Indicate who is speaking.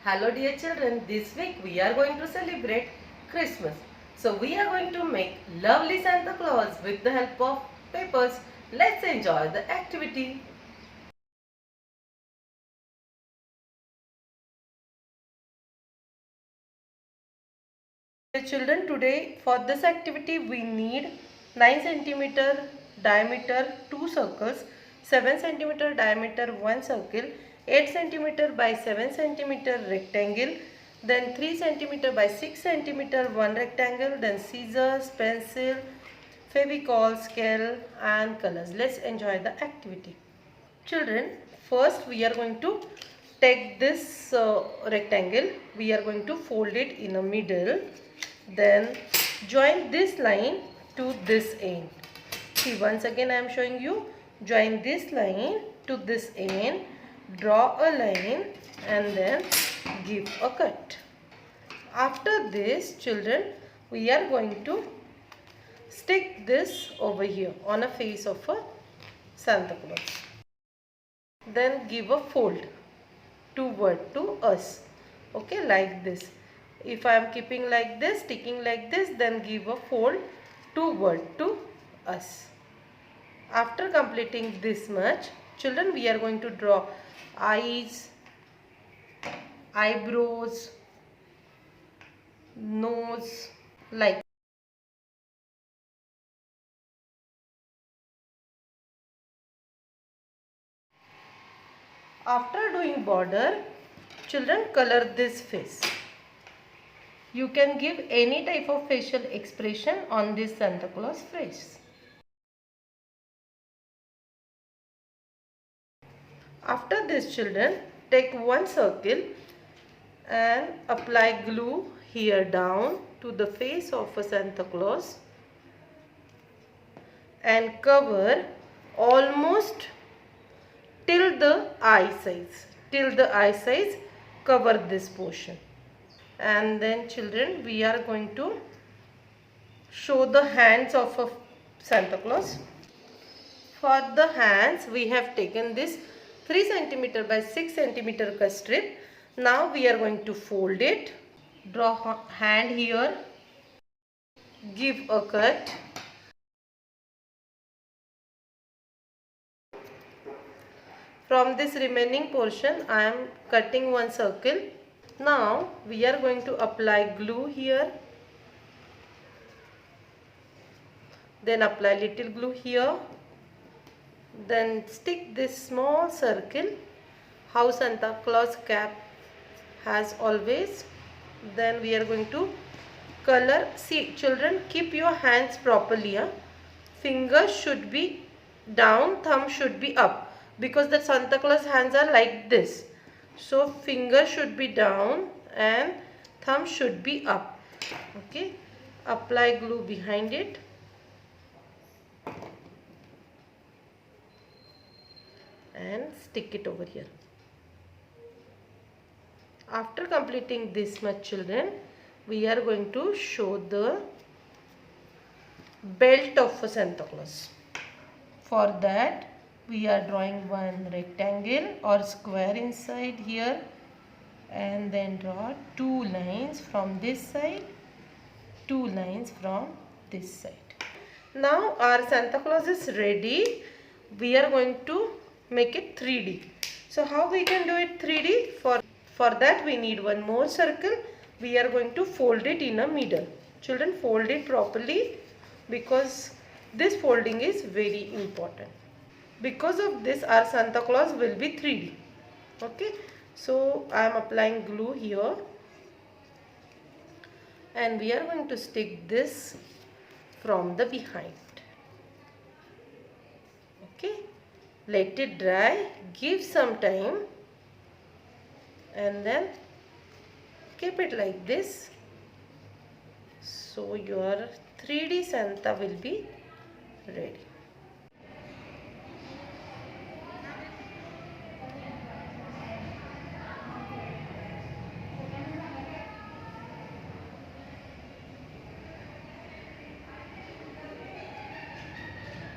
Speaker 1: Hello dear children, this week we are going to celebrate Christmas. So we are going to make lovely Santa Claus with the help of papers. Let's enjoy the activity. Children, today for this activity we need 9 centimeter diameter 2 circles, 7 centimeter diameter 1 circle, 8 centimeter by 7 centimeter rectangle, then 3 centimeter by 6 centimeter 1 rectangle, then scissors, pencil, fevicol, scale and colors. Let's enjoy the activity. Children, first we are going to take this rectangle, we are going to fold it in the middle, then join this line to this end. See, once again I am showing you, join this line to this end, draw a line and then give a cut. After this, children, we are going to stick this over here on a face of a Santa Claus. Then give a fold toward to us, okay, like this. If I am keeping like this, sticking like this, then give a fold toward to us. After completing this much, children, we are going to draw eyes, eyebrows, nose, like. After doing border, children, color this face. You can give any type of facial expression on this Santa Claus face. After this, children, take one circle and apply glue here down to the face of a Santa Claus and cover almost till the eye size. Till the eye size, cover this portion. And then, children, we are going to show the hands of a Santa Claus. For the hands, we have taken this 3 centimeter by 6 centimeter cut strip. Now we are going to fold it, draw hand here, give a cut. From this remaining portion, I am cutting one circle. Now we are going to apply glue here, then apply little glue here, then stick this small circle how Santa Claus cap has always. Then we are going to color. See, children, keep your hands properly. Fingers should be down, thumb should be up, because the Santa Claus hands are like this. So finger should be down and thumb should be up. Okay, apply glue behind it. And stick it over here. After completing this much, children, we are going to show the belt of a Santa Claus. For that, we are drawing one rectangle or square inside here, and then draw 2 lines from this side, 2 lines from this side. Now our Santa Claus is ready. We are going to make it 3D. So how we can do it 3D? For that we need one more circle. We are going to fold it in the middle. Children, fold it properly, because this folding is very important. Because of this, our Santa Claus will be 3D. Okay, so I am applying glue here, and we are going to stick this from the behind. Okay, let it dry, give some time, and then keep it like this. So your 3D Santa will be ready.